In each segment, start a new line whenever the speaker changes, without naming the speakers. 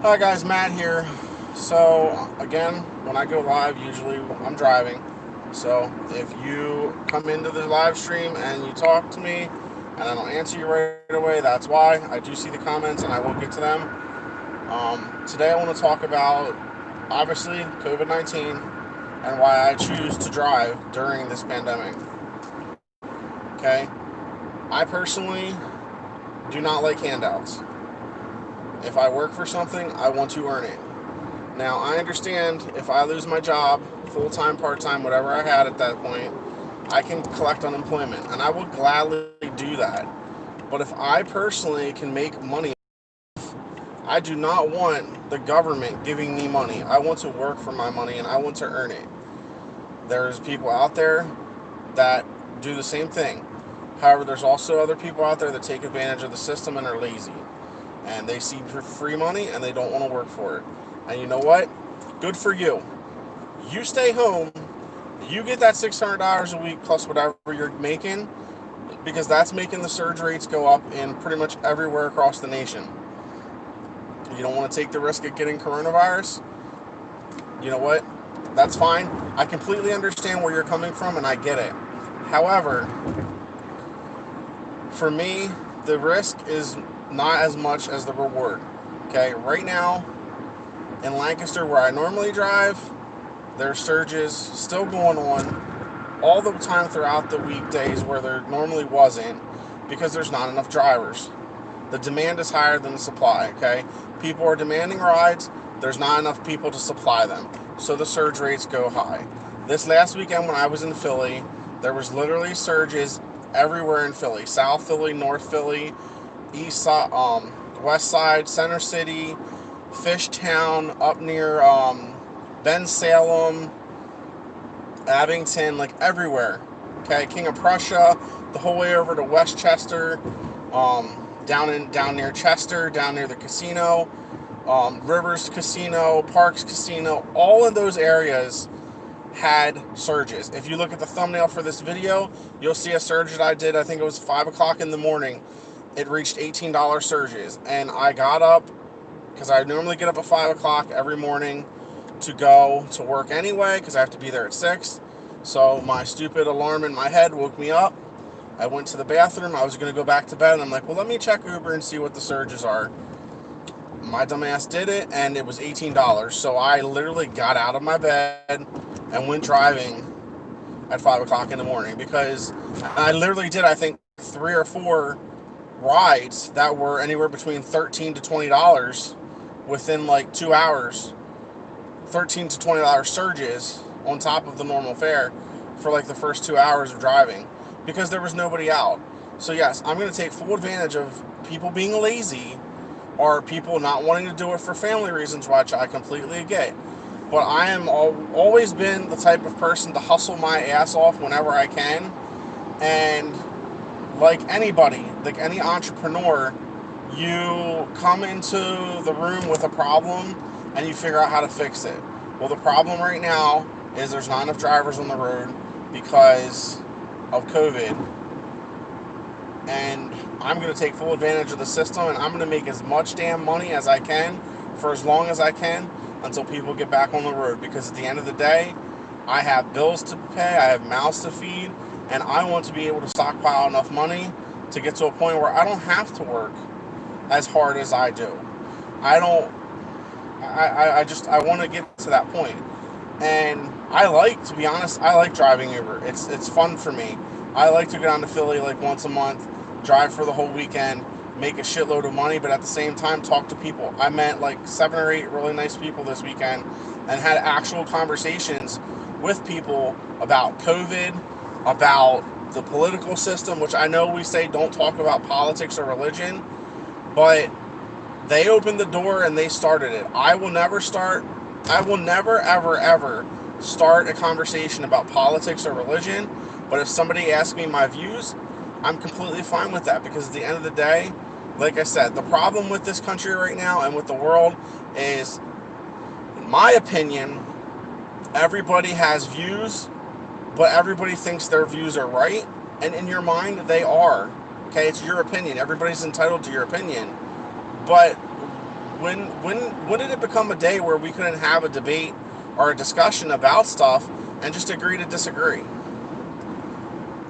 Hi guys, Matt here. So again, when I go live, usually I'm driving. So if you come into the live stream and you talk to me and I don't answer you right away, that's why. I do see the comments and I will get to them. Today I want to talk about obviously COVID-19 and why I choose to drive during this pandemic. Okay, I personally do not like handouts. If I work for something, I want to earn it. Now, I understand if I lose my job, full time, part time, whatever I had at that point, I can collect unemployment, and I will gladly do that. But if I personally can make money, I do not want the government giving me money. I want to work for my money and I want to earn it. There's people out there that do the same thing. However, there's also other people out there that take advantage of the system and are lazy. And they see free money and they don't want to work for it. And you know what? Good for you. You stay home, you get that $600 a week plus whatever you're making, because that's making the surge rates go up in pretty much everywhere across the nation. You don't want to take the risk of getting coronavirus. You know what? That's fine. I completely understand where you're coming from and I get it. However, for me, the risk is not as much as the reward. Okay, right now in Lancaster, where I normally drive, there's surges still going on all the time throughout the weekdays where there normally wasn't because there's not enough drivers. The demand is higher than the supply, okay? People are demanding rides, there's not enough people to supply them. So the surge rates go high. This last weekend when I was in Philly, there was literally surges everywhere in Philly. South Philly, North Philly, East Side, West Side, Center City, Fishtown, up near Ben Salem, Abington, like everywhere. Okay, King of Prussia, the whole way over to Westchester, down near Chester, down near the casino, Rivers Casino, Parks Casino, all of those areas had surges. If you look at the thumbnail for this video, you'll see a surge that I did. I think it was 5 o'clock in the morning. It reached $18 surges, and I got up because I normally get up at 5 o'clock every morning to go to work anyway because I have to be there at 6. So my stupid alarm in my head woke me up. I went to the bathroom. I was going to go back to bed, and I'm like, well, let me check Uber and see what the surges are. My dumbass did it, and it was $18. So I literally got out of my bed and went driving at 5 o'clock in the morning because I literally did, I think, 3 or 4 rides that were anywhere between $13 to $20 within like 2 hours. $13 to $20 surges on top of the normal fare for like the first 2 hours of driving because there was nobody out. So yes, I'm going to take full advantage of people being lazy or people not wanting to do it for family reasons, which I completely get. But I am always been the type of person to hustle my ass off whenever I can. And like anybody, like any entrepreneur, you come into the room with a problem and you figure out how to fix it. Well, the problem right now is there's not enough drivers on the road because of COVID. And I'm going to take full advantage of the system and I'm going to make as much damn money as I can for as long as I can until people get back on the road. Because at the end of the day, I have bills to pay, I have mouths to feed, and I want to be able to stockpile enough money to get to a point where I don't have to work as hard as I do. I don't. I want to get to that point, and I like, to be honest, I like driving Uber. It's fun for me. I like to go down to Philly like once a month, drive for the whole weekend, make a shitload of money, but at the same time talk to people. I met like 7 or 8 really nice people this weekend, and had actual conversations with people about COVID, about the political system, which I know we say don't talk about politics or religion, but they opened the door and they started it. I will never, ever, ever start a conversation about politics or religion. But if somebody asks me my views, I'm completely fine with that because at the end of the day, like I said, the problem with this country right now and with the world is, in my opinion, everybody has views, but everybody thinks their views are right. And in your mind, they are. Okay, it's your opinion. Everybody's entitled to your opinion. But when did it become a day where we couldn't have a debate or a discussion about stuff and just agree to disagree?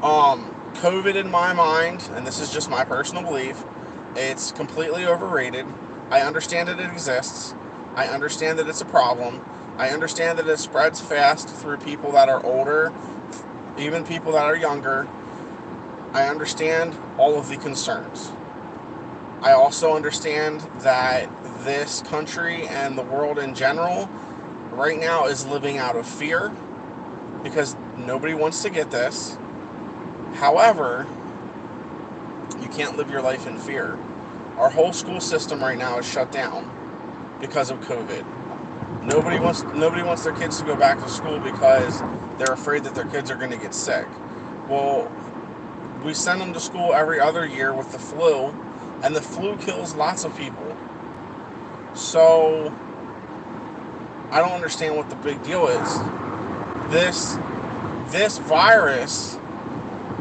COVID, in my mind, and this is just my personal belief, it's completely overrated. I understand that it exists. I understand that it's a problem. I understand that it spreads fast through people that are older, even people that are younger. I understand all of the concerns. I also understand that this country and the world in general right now is living out of fear because nobody wants to get this. However, you can't live your life in fear. Our whole school system right now is shut down because of COVID. Nobody wants their kids to go back to school because they're afraid that their kids are going to get sick. Well, we send them to school every other year with the flu, and the flu kills lots of people. So I don't understand what the big deal is. This virus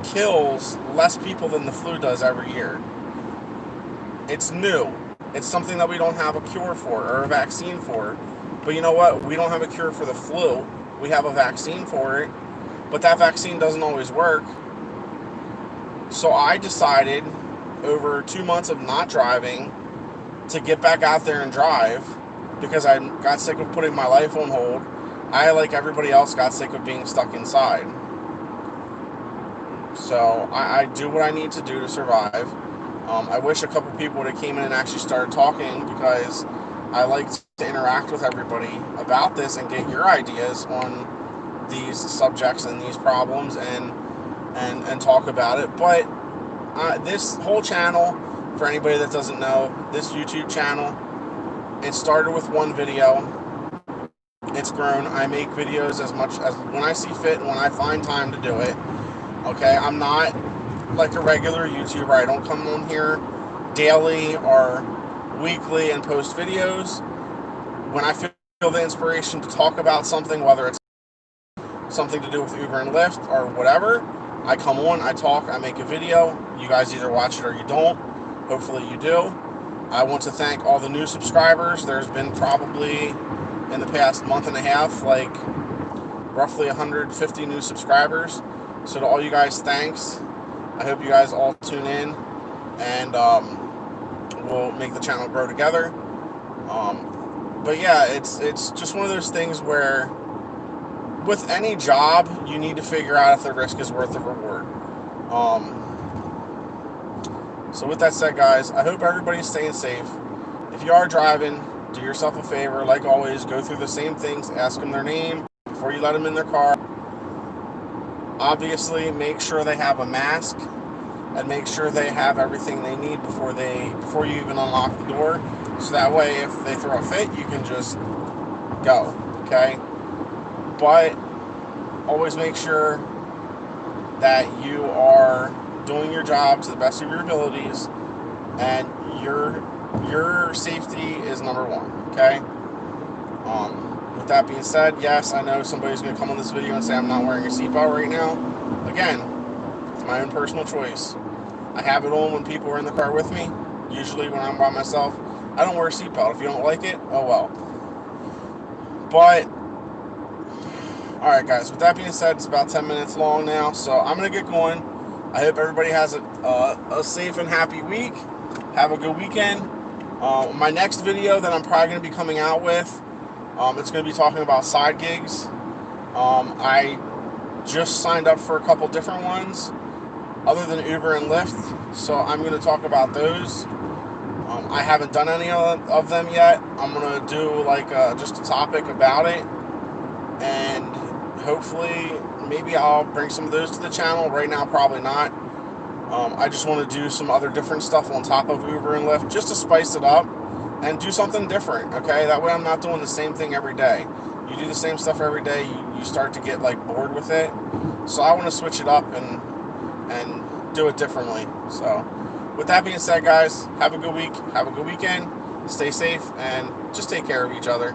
kills less people than the flu does every year. It's new. It's something that we don't have a cure for or a vaccine for. But you know what? We don't have a cure for the flu. We have a vaccine for it. But that vaccine doesn't always work. So I decided over 2 months of not driving to get back out there and drive because I got sick of putting my life on hold. I, like everybody else, got sick of being stuck inside. So I do what I need to do to survive. I wish a couple people would have came in and actually started talking because I like to interact with everybody about this and get your ideas on these subjects and these problems and talk about it. But this whole channel, for anybody that doesn't know, this YouTube channel, it started with one video. It's grown. I make videos as much as when I see fit and when I find time to do it. Okay, I'm not like a regular YouTuber. I don't come on here daily or weekly and post videos. When I feel the inspiration to talk about something, whether it's something to do with Uber and Lyft or whatever, I come on, I talk, I make a video. You guys either watch it or you don't. Hopefully you do. I want to thank all the new subscribers. There's been probably in the past month and a half, like roughly 150 new subscribers. So to all you guys, thanks. I hope you guys all tune in and we'll make the channel grow together. But yeah, it's just one of those things where with any job, you need to figure out if the risk is worth the reward. So with that said, guys, I hope everybody's staying safe. If you are driving, do yourself a favor. Like always, go through the same things. Ask them their name before you let them in their car. Obviously, make sure they have a mask and make sure they have everything they need before you even unlock the door. So that way, if they throw a fit, you can just go, okay? But always make sure that you are doing your job to the best of your abilities and your safety is number one, okay? With that being said, yes, I know somebody's going to come on this video and say I'm not wearing a seatbelt right now. Again, it's my own personal choice. I have it on when people are in the car with me. Usually when I'm by myself, I don't wear a seatbelt. If you don't like it, oh well. But, alright guys, with that being said, it's about 10 minutes long now, so I'm going to get going. I hope everybody has a safe and happy week. Have a good weekend. My next video that I'm probably going to be coming out with, it's going to be talking about side gigs. I just signed up for a couple different ones other than Uber and Lyft, so I'm going to talk about those. I haven't done any of them yet. I'm going to do like just a topic about it, and hopefully maybe I'll bring some of those to the channel. Right now, probably not. I just want to do some other different stuff on top of Uber and Lyft just to spice it up and do something different, okay? That way I'm not doing the same thing every day. You do the same stuff every day, you start to get like bored with it. So I want to switch it up and do it differently. So with that being said, guys, have a good week, have a good weekend, stay safe, and just take care of each other.